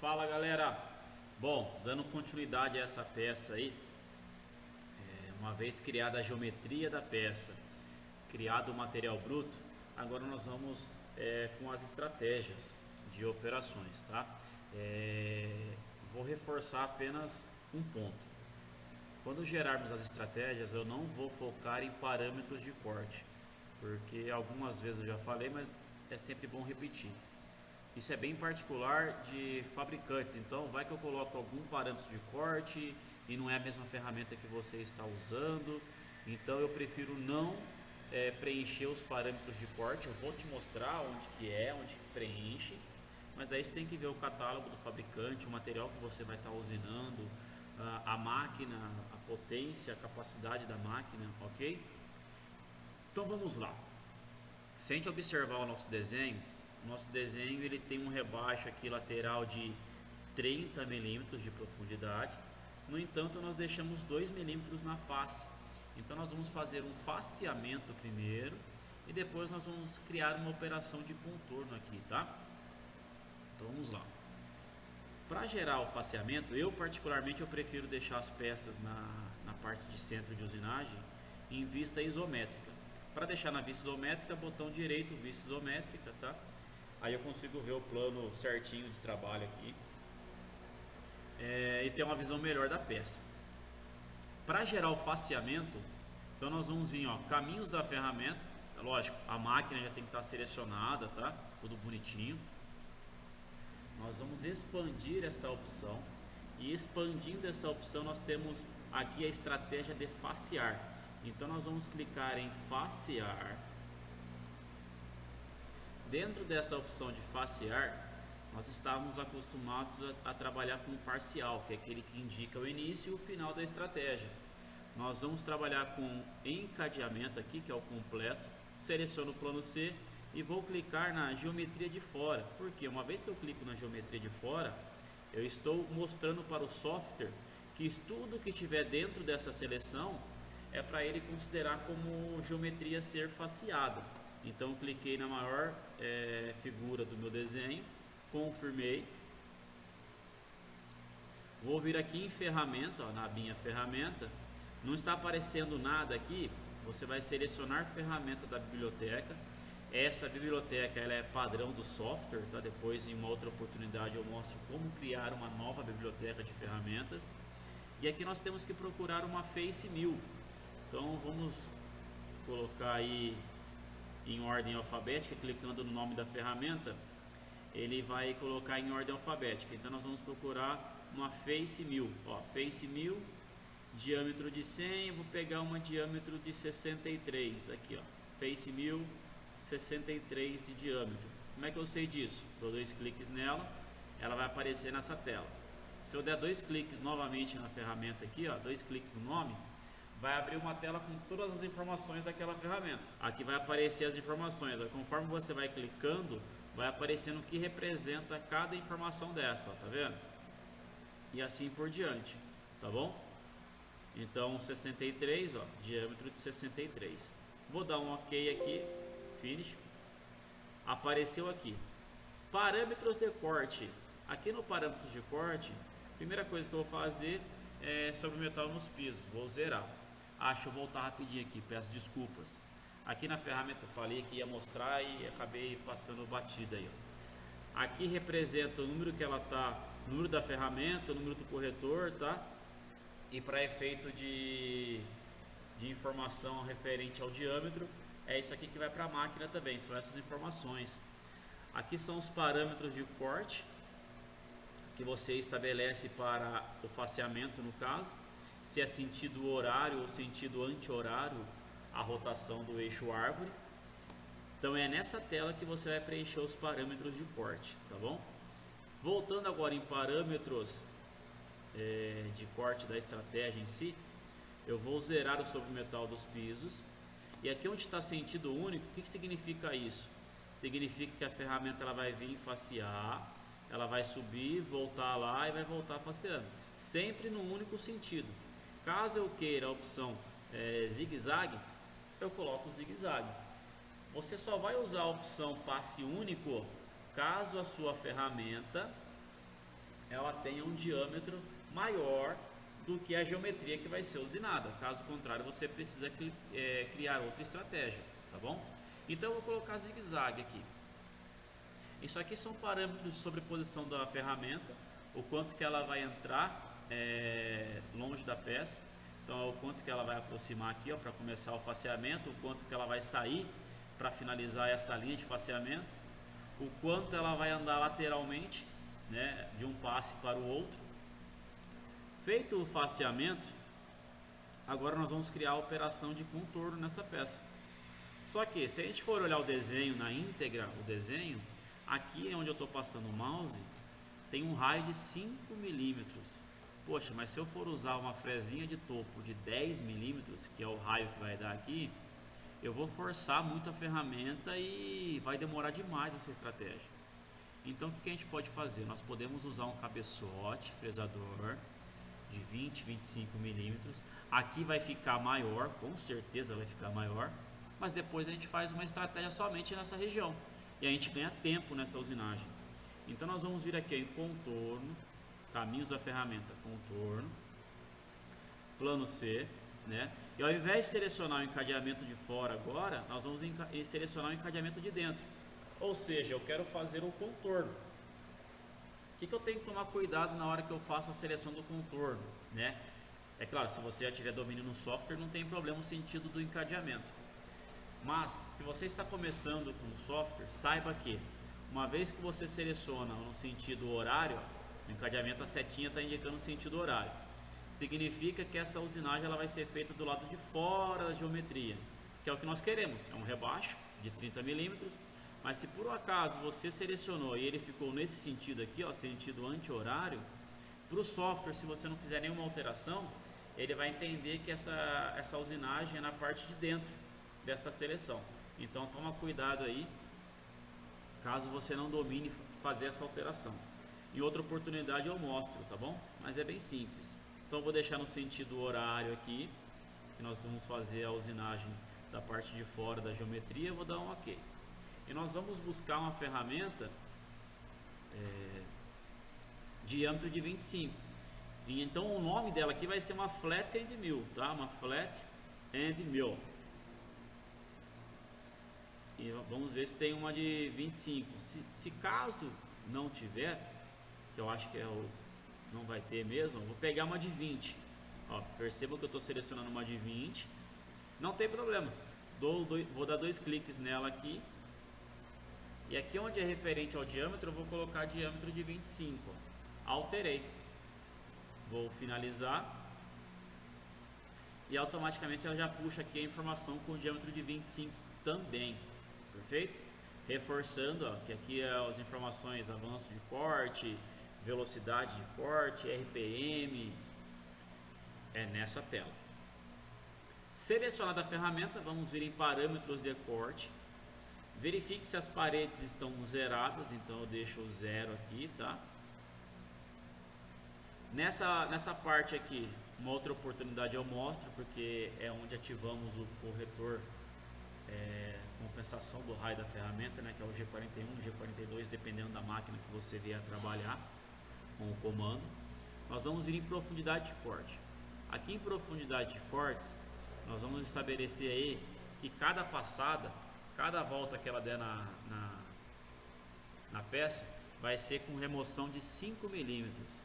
Fala galera, bom, dando continuidade a essa peça aí, uma vez criada a geometria da peça, criado o material bruto, agora nós vamos com as estratégias de operações, tá? Vou reforçar apenas um ponto. Quando gerarmos as estratégias, eu não vou focar em parâmetros de corte, porque algumas vezes eu já falei, mas é sempre bom repetir. Isso é bem particular de fabricantes, então vai que eu coloco algum parâmetro de corte e não é a mesma ferramenta que você está usando, então eu prefiro não preencher os parâmetros de corte. Eu vou te mostrar onde que preenche, mas daí você tem que ver o catálogo do fabricante, o material que você vai estar usinando, a máquina, a potência, a capacidade da máquina, ok? Então vamos lá. Se a gente observar o nosso desenho ele tem um rebaixo aqui lateral de 30 milímetros de profundidade. No entanto, nós deixamos 2 milímetros na face. Então nós vamos fazer um faceamento primeiro e depois nós vamos criar uma operação de contorno aqui, tá? Então vamos lá. Para gerar o faceamento, eu particularmente prefiro deixar as peças na parte de centro de usinagem em vista isométrica. Para deixar na vista isométrica, botão direito, vista isométrica, tá? Aí eu consigo ver o plano certinho de trabalho aqui e ter uma visão melhor da peça. Para gerar o faceamento, então nós vamos vir, ó, caminhos da ferramenta. Lógico, a máquina já tem que estar selecionada, tá? Tudo bonitinho. Nós vamos expandir esta opção e expandindo essa opção nós temos aqui a estratégia de facear. Então nós vamos clicar em facear. Dentro dessa opção de facear, nós estávamos acostumados a trabalhar com o parcial, que é aquele que indica o início e o final da estratégia. Nós vamos trabalhar com encadeamento aqui, que é o completo. Seleciono o plano C e vou clicar na geometria de fora. Porque uma vez que eu clico na geometria de fora, eu estou mostrando para o software que tudo que tiver dentro dessa seleção é para ele considerar como geometria ser faceada. Então eu cliquei na maior figura do meu desenho, confirmei. Vou vir aqui em ferramenta, ó, na abinha ferramenta. Não está aparecendo nada aqui, você vai selecionar ferramenta da biblioteca. Essa biblioteca ela é padrão do software, tá? Depois em uma outra oportunidade eu mostro como criar uma nova biblioteca de ferramentas. E aqui nós temos que procurar uma Face Mill. Então vamos colocar aí em ordem alfabética, clicando no nome da ferramenta, ele vai colocar em ordem alfabética. Então nós vamos procurar uma Face Mill, ó, Face Mill, diâmetro de 100, vou pegar uma diâmetro de 63, aqui ó, Face Mill 63 de diâmetro. Como é que eu sei disso? Dou 2 cliques nela, ela vai aparecer nessa tela. Se eu der 2 cliques novamente na ferramenta aqui, ó, 2 cliques no nome, vai abrir uma tela com todas as informações daquela ferramenta. Aqui vai aparecer as informações, ó. Conforme você vai clicando, vai aparecendo o que representa cada informação dessa, ó, tá vendo? E assim por diante, tá bom? Então 63, ó, diâmetro de 63. Vou dar um OK aqui, finish. Apareceu aqui. Parâmetros de corte. Aqui no parâmetros de corte, a primeira coisa que eu vou fazer é sobre o metal nos pisos, vou zerar. Deixa eu voltar rapidinho aqui, peço desculpas. Aqui na ferramenta eu falei que ia mostrar e acabei passando batida aí, ó. Aqui representa o número que ela tá, o número da ferramenta, o número do corretor, tá? E para efeito de informação referente ao diâmetro, é isso aqui que vai para a máquina também, são essas informações. Aqui são os parâmetros de corte que você estabelece para o faceamento, no caso, se é sentido horário ou sentido anti-horário a rotação do eixo árvore. Então é nessa tela que você vai preencher os parâmetros de corte, tá bom? Voltando agora em parâmetros de corte da estratégia em si, eu vou zerar o sobremetal dos pisos. E aqui onde está sentido único, o que significa isso? Significa que a ferramenta ela vai vir facear, ela vai subir, voltar lá e vai voltar faceando, sempre no único sentido. Caso eu queira a opção zigue-zague, eu coloco o zigue-zague. Você só vai usar a opção passe único caso a sua ferramenta ela tenha um diâmetro maior do que a geometria que vai ser usinada. Caso contrário, você precisa criar outra estratégia, tá bom? Então eu vou colocar zigue-zague aqui. Isso aqui são parâmetros de sobreposição da ferramenta, o quanto que ela vai entrar longe da peça. Então, o quanto que ela vai aproximar aqui para começar o faceamento, o quanto que ela vai sair para finalizar essa linha de faceamento, o quanto ela vai andar lateralmente, né, de um passe para o outro. Feito o faceamento, agora nós vamos criar a operação de contorno nessa peça. Só que se a gente for olhar o desenho na íntegra, o desenho, aqui onde eu estou passando o mouse, tem um raio de 5 milímetros. Poxa, mas se eu for usar uma frezinha de topo de 10 milímetros, que é o raio que vai dar aqui, eu vou forçar muito a ferramenta e vai demorar demais essa estratégia. Então o que a gente pode fazer? Nós podemos usar um cabeçote fresador de 20, 25 milímetros. Aqui vai ficar maior, com certeza vai ficar maior, mas depois a gente faz uma estratégia somente nessa região e a gente ganha tempo nessa usinagem. Então nós vamos vir aqui em contorno, caminhos da ferramenta, contorno, plano C, né? E ao invés de selecionar o encadeamento de fora agora, nós vamos selecionar o encadeamento de dentro. Ou seja, eu quero fazer o contorno. O que eu tenho que tomar cuidado na hora que eu faço a seleção do contorno, né? É claro, se você já tiver domínio no software, não tem problema o sentido do encadeamento. Mas, se você está começando com o software, saiba que, uma vez que você seleciona no sentido horário, o encadeamento, a setinha está indicando o sentido horário. Significa que essa usinagem ela vai ser feita do lado de fora da geometria, que é o que nós queremos. É um rebaixo de 30 milímetros, mas se por acaso você selecionou e ele ficou nesse sentido aqui, ó, sentido anti-horário, para o software, se você não fizer nenhuma alteração, ele vai entender que essa usinagem é na parte de dentro desta seleção. Então toma cuidado aí, caso você não domine fazer essa alteração. Em outra oportunidade eu mostro, tá bom? Mas é bem simples. Então eu vou deixar no sentido horário aqui, que nós vamos fazer a usinagem da parte de fora da geometria. Eu vou dar um OK. E nós vamos buscar uma ferramenta diâmetro de 25. E então o nome dela aqui vai ser uma Flat and Mill, tá? Uma Flat and Mill. E vamos ver se tem uma de 25. Se caso não tiver, que eu acho que não vai ter mesmo, eu vou pegar uma de 20. Ó, perceba que eu estou selecionando uma de 20. Não tem problema. Vou dar 2 cliques nela aqui. E aqui onde é referente ao diâmetro, eu vou colocar diâmetro de 25. Ó. Alterei. Vou finalizar. E automaticamente ela já puxa aqui a informação com o diâmetro de 25 também. Perfeito? Reforçando, ó, que aqui as informações, avanço de corte, velocidade de corte, RPM, é nessa tela. Selecionada a ferramenta, vamos vir em parâmetros de corte. Verifique se as paredes estão zeradas, então eu deixo o 0 aqui, tá? Nessa parte aqui, uma outra oportunidade eu mostro, porque é onde ativamos o corretor compensação do raio da ferramenta, né, que é o G41, G42, dependendo da máquina que você vier trabalhar com o comando. Nós vamos ir em profundidade de corte. Aqui em profundidade de cortes, nós vamos estabelecer aí que cada passada, cada volta que ela der na peça, vai ser com remoção de 5 milímetros.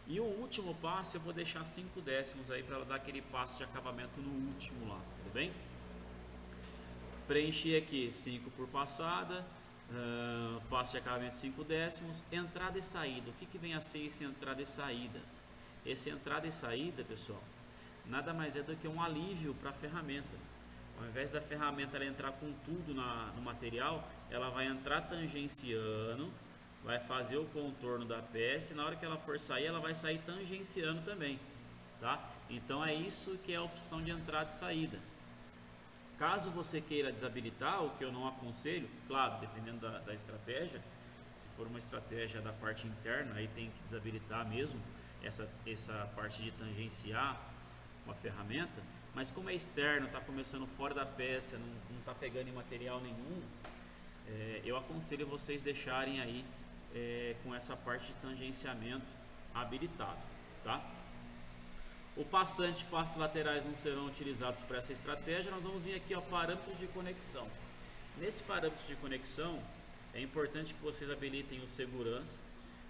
E o último passo eu vou deixar 5 décimos aí para ela dar aquele passo de acabamento no último lá, tudo bem? Preenchi aqui 5 por passada, passo de acabamento 5 décimos, entrada e saída. O que vem a ser esse entrada e saída? Esse entrada e saída, pessoal, nada mais é do que um alívio para a ferramenta. Ao invés da ferramenta ela entrar com tudo no material, ela vai entrar tangenciando, vai fazer o contorno da peça e na hora que ela for sair, ela vai sair tangenciando também, tá? Então é isso que é a opção de entrada e saída. Caso você queira desabilitar, o que eu não aconselho, claro, dependendo da estratégia, se for uma estratégia da parte interna, aí tem que desabilitar mesmo essa parte de tangenciar uma ferramenta, mas como é externo, está começando fora da peça, não está pegando em material nenhum, eu aconselho vocês deixarem aí com essa parte de tangenciamento habilitado, tá? O passante e passos laterais não serão utilizados para essa estratégia. Nós vamos vir aqui, ó, parâmetros de conexão. Nesse parâmetros de conexão, é importante que vocês habilitem o segurança.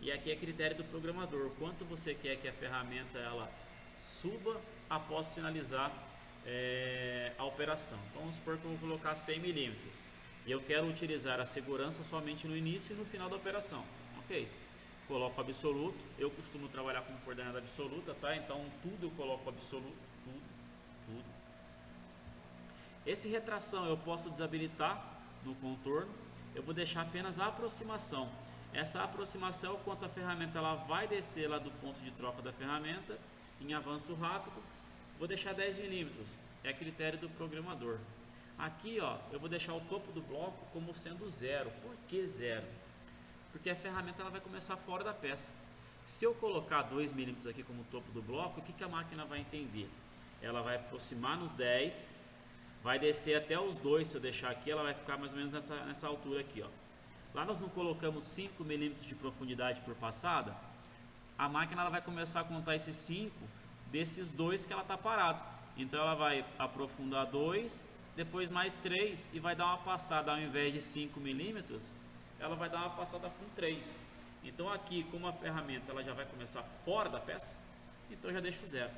E aqui é critério do programador, quanto você quer que a ferramenta ela suba após finalizar a operação. Então vamos supor que eu vou colocar 100 milímetros e eu quero utilizar a segurança somente no início e no final da operação. Ok, coloco absoluto, eu costumo trabalhar com coordenada absoluta, tá? Então tudo eu coloco absoluto, tudo. Esse retração eu posso desabilitar no contorno, eu vou deixar apenas a aproximação. Essa aproximação é o quanto a ferramenta ela vai descer lá do ponto de troca da ferramenta em avanço rápido. Vou deixar 10 milímetros, é critério do programador. Aqui, ó, eu vou deixar o topo do bloco como sendo zero. Por que zero? Porque a ferramenta ela vai começar fora da peça. Se eu colocar 2 milímetros aqui como topo do bloco, o que a máquina vai entender? Ela vai aproximar nos 10, vai descer até os 2, se eu deixar aqui, ela vai ficar mais ou menos nessa altura aqui, ó. Lá nós não colocamos 5 milímetros de profundidade por passada, a máquina ela vai começar a contar esses 5 desses 2 que ela está parado. Então ela vai aprofundar 2, depois mais 3 e vai dar uma passada, ao invés de 5 milímetros, ela vai dar uma passada com 3. Então aqui, como a ferramenta ela já vai começar fora da peça, então eu já deixo zero.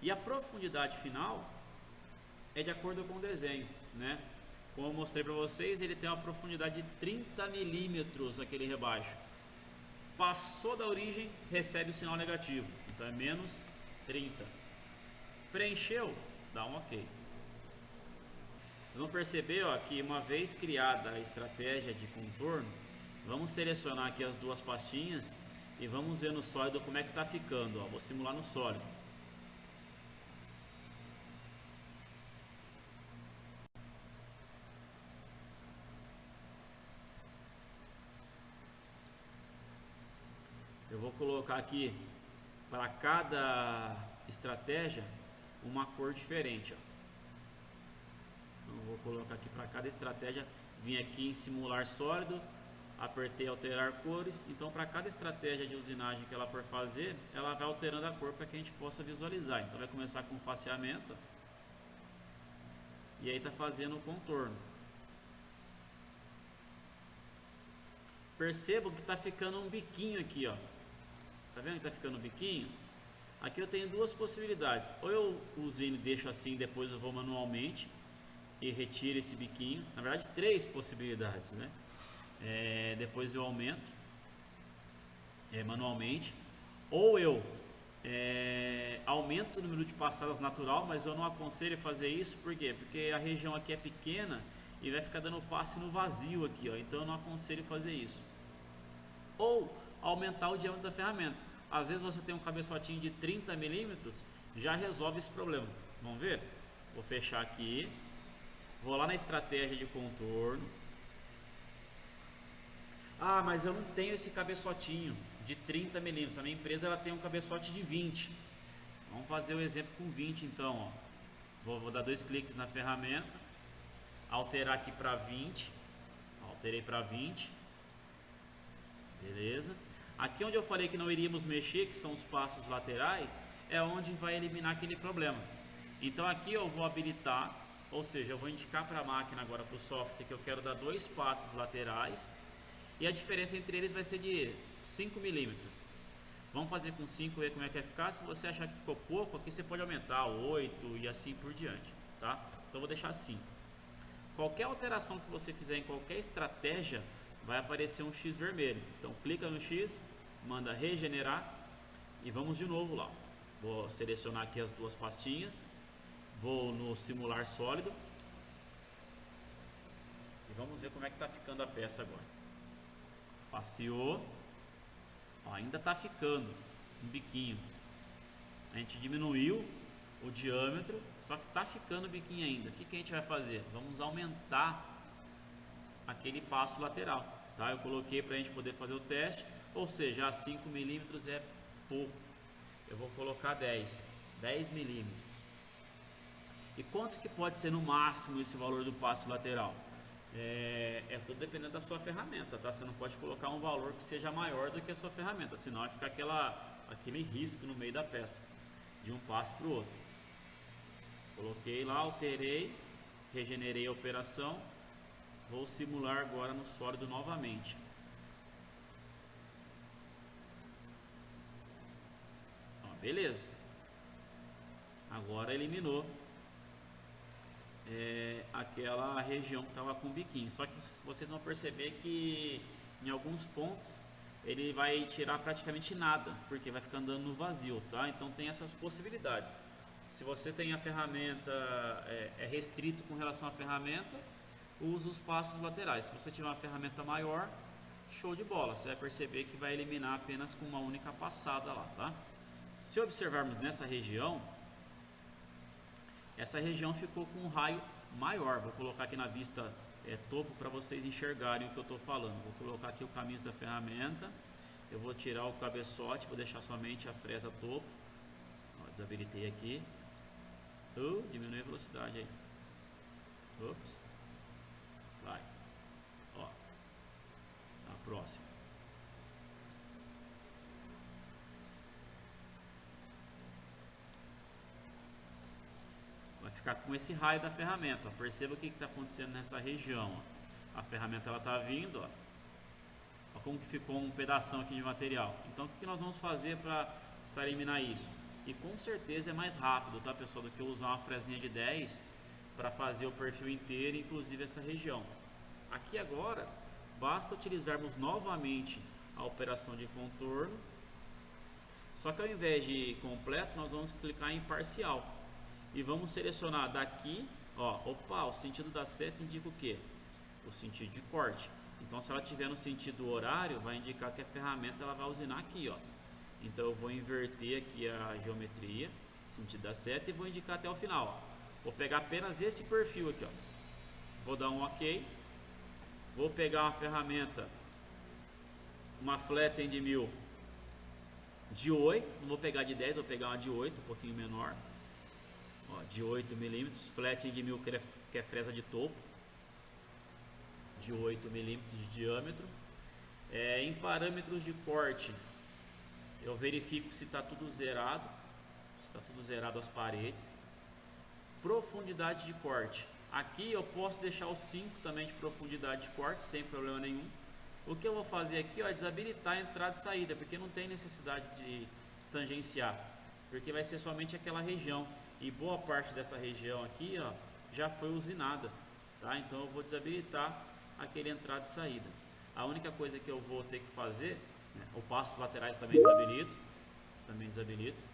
E a profundidade final é de acordo com o desenho, né? Como eu mostrei para vocês, ele tem uma profundidade de 30 milímetros aquele rebaixo. Passou da origem, recebe o sinal negativo, então é menos 30. Preencheu, dá um ok. Vocês vão perceber, ó, que uma vez criada a estratégia de contorno, vamos selecionar aqui as duas pastinhas e vamos ver no sólido como é que está ficando. Ó. Vou simular no sólido. Eu vou colocar aqui para cada estratégia uma cor diferente. Ó. Então, vou colocar aqui para cada estratégia, vim aqui em simular sólido, apertei alterar cores. Então para cada estratégia de usinagem que ela for fazer, ela vai alterando a cor para que a gente possa visualizar. Então vai começar com faceamento e aí está fazendo o contorno. Percebam que está ficando um biquinho aqui, ó. Tá vendo que está ficando um biquinho? Aqui eu tenho duas possibilidades. Ou eu usino e deixo assim, depois eu vou manualmente e retiro esse biquinho. Na verdade, três possibilidades, né? Depois eu aumento manualmente. Ou eu aumento o número de passadas natural, mas eu não aconselho fazer isso. Por quê? Porque a região aqui é pequena e vai ficar dando passe no vazio aqui, ó. Então eu não aconselho fazer isso. Ou aumentar o diâmetro da ferramenta. Às vezes você tem um cabeçotinho de 30 milímetros, já resolve esse problema. Vamos ver? Vou fechar aqui, vou lá na estratégia de contorno. Ah, mas eu não tenho esse cabeçotinho de 30 milímetros, a minha empresa ela tem um cabeçote de 20. Vamos fazer o exemplo com 20 então, ó. Vou dar 2 cliques na ferramenta, alterar aqui para 20, alterei para 20, beleza. Aqui onde eu falei que não iríamos mexer, que são os passos laterais, é onde vai eliminar aquele problema. Então aqui eu vou habilitar, ou seja, eu vou indicar para a máquina agora, para o software, que eu quero dar 2 passos laterais, e a diferença entre eles vai ser de 5 milímetros. Vamos fazer com 5 ver como é que vai ficar. Se você achar que ficou pouco, aqui você pode aumentar 8 e assim por diante, tá? Então eu vou deixar assim. Qualquer alteração que você fizer em qualquer estratégia, vai aparecer um X vermelho. Então clica no X, manda regenerar e vamos de novo lá. Vou selecionar aqui as duas pastinhas, vou no simular sólido e vamos ver como é que está ficando a peça agora. Faceou, ó, ainda está ficando um biquinho. A gente diminuiu o diâmetro, só que está ficando biquinho ainda. O que a gente vai fazer? Vamos aumentar aquele passo lateral, tá? Eu coloquei para a gente poder fazer o teste, ou seja, a 5 milímetros é pouco. Eu vou colocar 10 milímetros. E quanto que pode ser no máximo esse valor do passo lateral? é tudo dependendo da sua ferramenta, tá? Você não pode colocar um valor que seja maior do que a sua ferramenta, senão vai ficar aquele risco no meio da peça, de um passo para o outro. Coloquei lá, alterei, regenerei a operação, vou simular agora no sólido novamente. Ó, beleza. Agora eliminou aquela região que estava com biquinho. Só que vocês vão perceber que em alguns pontos ele vai tirar praticamente nada, porque vai ficar andando no vazio, tá? Então tem essas possibilidades. Se você tem a ferramenta, é restrito com relação à ferramenta, use os passos laterais. Se você tiver uma ferramenta maior, show de bola, você vai perceber que vai eliminar apenas com uma única passada lá, tá? Se observarmos nessa região, essa região ficou com um raio maior. Vou colocar aqui na vista topo para vocês enxergarem o que eu estou falando. Vou colocar aqui o caminho da ferramenta, eu vou tirar o cabeçote, vou deixar somente a fresa topo. Ó, desabilitei aqui. Diminui a velocidade aí. Ops. Vai. Ó. A próxima. Vai ficar com esse raio da ferramenta. Ó. Perceba o que está acontecendo nessa região. Ó. A ferramenta ela está vindo. Ó. Ó como que ficou um pedação aqui de material. Então o que nós vamos fazer para eliminar isso? E com certeza é mais rápido, tá, pessoal, do que usar uma fresinha de 10 para fazer o perfil inteiro, inclusive essa região. Aqui agora, basta utilizarmos novamente a operação de contorno, só que ao invés de completo, nós vamos clicar em parcial e vamos selecionar daqui, ó, opa, o sentido da seta indica o que? O sentido de corte. Então, se ela tiver no sentido horário, vai indicar que a ferramenta ela vai usinar aqui, ó. Então eu vou inverter aqui a geometria, sentido da seta, e vou indicar até o final. Ó. Vou pegar apenas esse perfil aqui, ó. Vou dar um OK. Vou pegar uma ferramenta, uma flat-end mill de 8, não vou pegar de 10, vou pegar uma de 8, um pouquinho menor. Ó, de 8 milímetros, flat-end mill que é fresa de topo, de 8 milímetros de diâmetro. Em parâmetros de corte, eu verifico se está tudo zerado, as paredes. Profundidade de corte, aqui eu posso deixar os 5 também de profundidade de corte, sem problema nenhum. O que eu vou fazer aqui, ó, é desabilitar a entrada e saída, porque não tem necessidade de tangenciar, porque vai ser somente aquela região, e boa parte dessa região aqui, ó, já foi usinada, tá? Então eu vou desabilitar aquele entrada e saída. A única coisa que eu vou ter que fazer, o passos laterais também desabilito.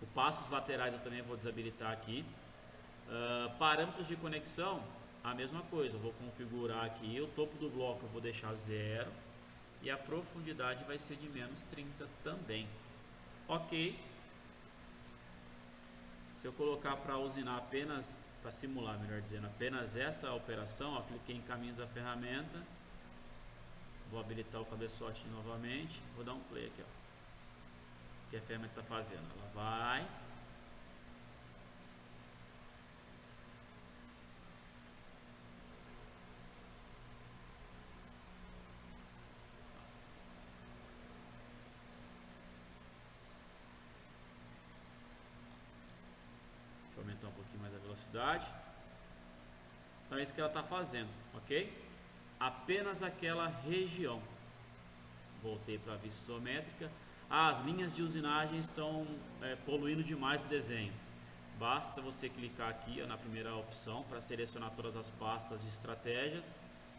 O passos laterais eu também vou desabilitar aqui. Parâmetros de conexão, a mesma coisa. Eu vou configurar aqui o topo do bloco, eu vou deixar 0 e a profundidade vai ser de menos 30 também. Ok. Se eu colocar para usinar apenas, para simular, melhor dizendo, apenas essa operação, ó, cliquei em caminhos da ferramenta. Vou habilitar o cabeçote novamente. Vou dar um play aqui, ó. O que a ferramenta está fazendo? Ela vai. Deixa eu aumentar um pouquinho mais a velocidade. Então é isso que ela está fazendo, ok? Apenas aquela região. Voltei para a vista isométrica. As linhas de usinagem estão poluindo demais o desenho. Basta você clicar aqui, ó, na primeira opção para selecionar todas as pastas de estratégias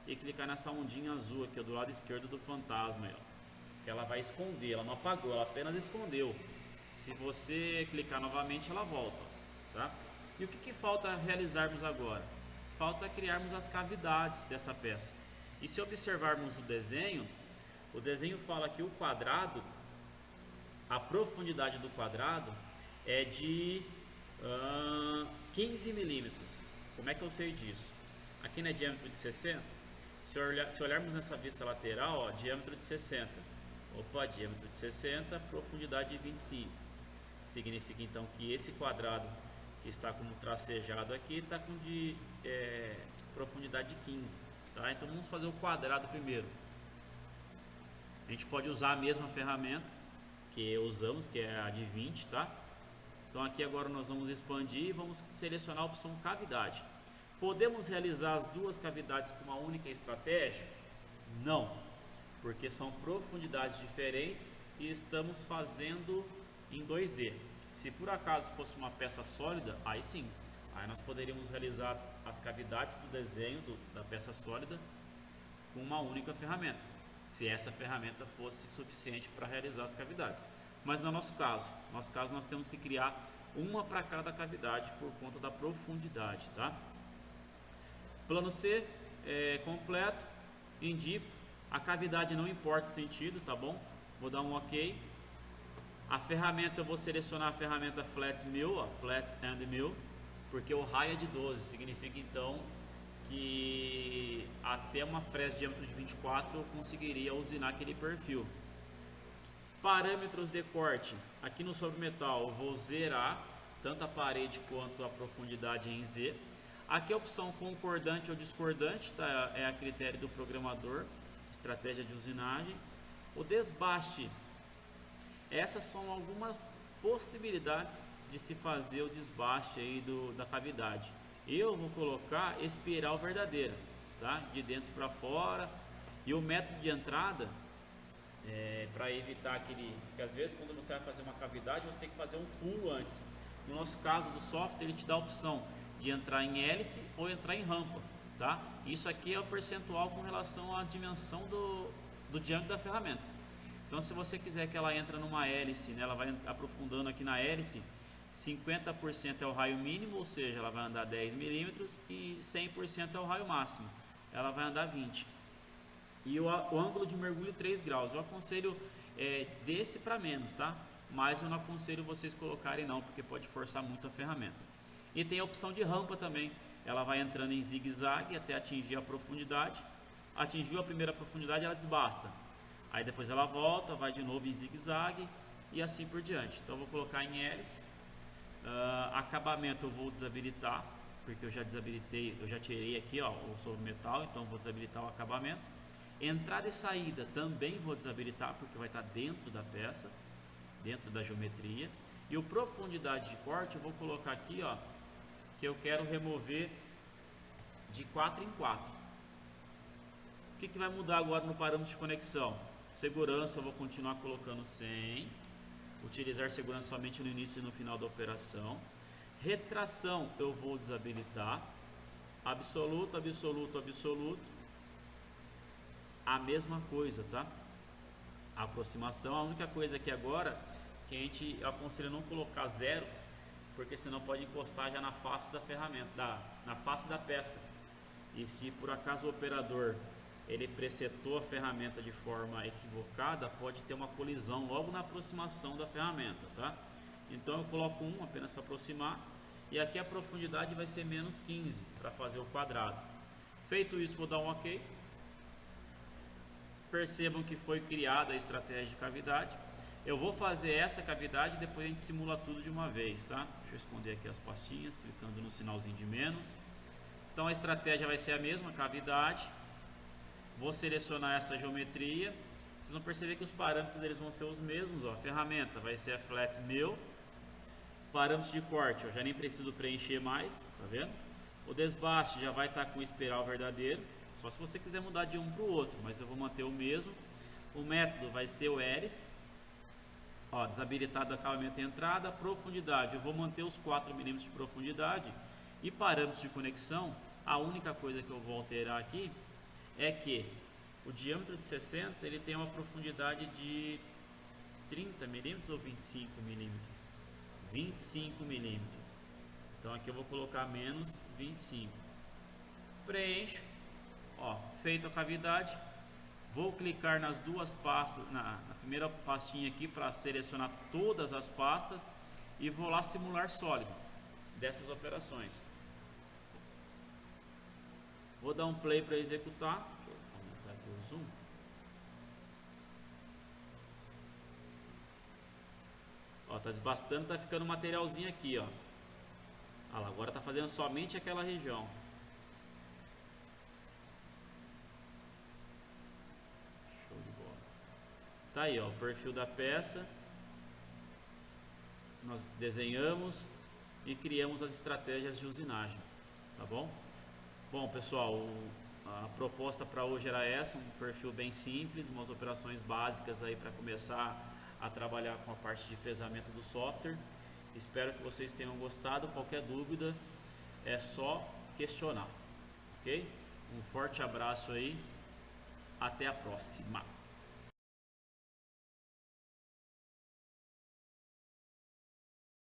e clicar nessa ondinha azul aqui, ó, do lado esquerdo do fantasma, ó, que ela vai esconder. Ela não apagou, ela apenas escondeu. Se você clicar novamente, ela volta, tá? E o que falta realizarmos agora? Falta criarmos as cavidades dessa peça. E se observarmos o desenho fala que o quadrado, a profundidade do quadrado é de 15 milímetros. Como é que eu sei disso? Aqui não é diâmetro de 60? Se olharmos nessa vista lateral, ó, diâmetro de 60. Opa, diâmetro de 60, profundidade de 25. Significa então que esse quadrado que está como tracejado aqui, está com profundidade de 15, tá? Então vamos fazer o quadrado primeiro. A gente pode usar a mesma ferramenta que usamos, que é a de 20, tá? Então aqui agora nós vamos expandir e vamos selecionar a opção cavidade. Podemos realizar as duas cavidades com uma única estratégia? Não, porque são profundidades diferentes e estamos fazendo em 2D. Se por acaso fosse uma peça sólida, aí sim, aí nós poderíamos realizar as cavidades do desenho da peça sólida com uma única ferramenta, se essa ferramenta fosse suficiente para realizar as cavidades. Mas no nosso caso nós temos que criar uma para cada cavidade por conta da profundidade, tá? Plano C completo, indico, a cavidade não importa o sentido, tá bom? Vou dar um OK. A ferramenta, eu vou selecionar a ferramenta Flat Mill, Flat and Mill, porque o raio é de 12, significa então que até uma fresta de diâmetro de 24 eu conseguiria usinar aquele perfil. Parâmetros de corte, aqui no sobremetal eu vou zerar tanto a parede quanto a profundidade em Z. Aqui a opção concordante ou discordante, tá? É a critério do programador, estratégia de usinagem. O desbaste, essas são algumas possibilidades de se fazer o desbaste aí da cavidade. Eu vou colocar espiral verdadeira, tá? De dentro para fora. E o método de entrada, para evitar aquele... Porque às vezes quando você vai fazer uma cavidade, você tem que fazer um furo antes. No nosso caso do software, ele te dá a opção de entrar em hélice ou entrar em rampa, tá? Isso aqui é o percentual com relação à dimensão do diâmetro da ferramenta. Então, se você quiser que ela entre numa hélice, né, ela vai aprofundando aqui na hélice, 50% é o raio mínimo, ou seja, ela vai andar 10 milímetros, e 100% é o raio máximo, ela vai andar 20. E o ângulo de mergulho 3 graus, eu aconselho desse para menos, tá? Mas eu não aconselho vocês colocarem não, porque pode forçar muito a ferramenta. E tem a opção de rampa também, ela vai entrando em zigue-zague até atingir a profundidade. Atingiu a primeira profundidade, ela desbasta. Aí depois ela volta, vai de novo em zigue-zague e assim por diante. Então eu vou colocar em hélice. Acabamento eu vou desabilitar, porque eu já desabilitei, eu já tirei aqui ó, o sobremetal, então vou desabilitar o acabamento. Entrada e saída também vou desabilitar, porque vai estar dentro da peça, dentro da geometria. E o profundidade de corte eu vou colocar aqui ó, que eu quero remover de 4 em 4. O que vai mudar agora no parâmetro de conexão? Segurança eu vou continuar colocando 100. Utilizar segurança somente no início e no final da operação. Retração eu vou desabilitar. Absoluto, absoluto, absoluto. A mesma coisa, tá? Aproximação, a única coisa aqui agora que eu aconselho não colocar 0, porque senão pode encostar já na face da ferramenta, na face da peça. E se por acaso o operador ele presetou a ferramenta de forma equivocada, pode ter uma colisão logo na aproximação da ferramenta, tá? Então eu coloco 1 apenas para aproximar, e aqui a profundidade vai ser menos 15 para fazer o quadrado. Feito isso, vou dar um OK. Percebam que foi criada a estratégia de cavidade. Eu vou fazer essa cavidade e depois a gente simula tudo de uma vez, tá? Deixa eu esconder aqui as pastinhas, clicando no sinalzinho de menos. Então a estratégia vai ser a mesma, cavidade. Vou selecionar essa geometria. Vocês vão perceber que os parâmetros deles vão ser os mesmos, ó. A ferramenta vai ser a Flat Mill. Parâmetros de corte, eu já nem preciso preencher mais, tá vendo? O desbaste já vai estar com o espiral verdadeiro, só se você quiser mudar de um para o outro, mas eu vou manter o mesmo. O método vai ser o hélice. Ó, desabilitado acabamento e entrada. Profundidade, eu vou manter os 4 milímetros de profundidade. E parâmetros de conexão, a única coisa que eu vou alterar aqui é que o diâmetro de 60 ele tem uma profundidade de 30 milímetros ou 25 milímetros? 25 milímetros. Então aqui eu vou colocar menos 25. Preencho. Ó, feito a cavidade. Vou clicar nas duas pastas, na primeira pastinha aqui para selecionar todas as pastas e vou lá simular sólido dessas operações. Vou dar um play para executar. Deixa eu aumentar aqui o zoom. Ó, tá desbastando, tá ficando materialzinho aqui, ó. Ah lá, agora está fazendo somente aquela região. Show de bola. Tá aí, ó, o perfil da peça. Nós desenhamos e criamos as estratégias de usinagem, tá bom? Bom, pessoal, a proposta para hoje era essa, um perfil bem simples, umas operações básicas aí para começar a trabalhar com a parte de fresamento do software. Espero que vocês tenham gostado. Qualquer dúvida é só questionar, ok? Um forte abraço aí, até a próxima.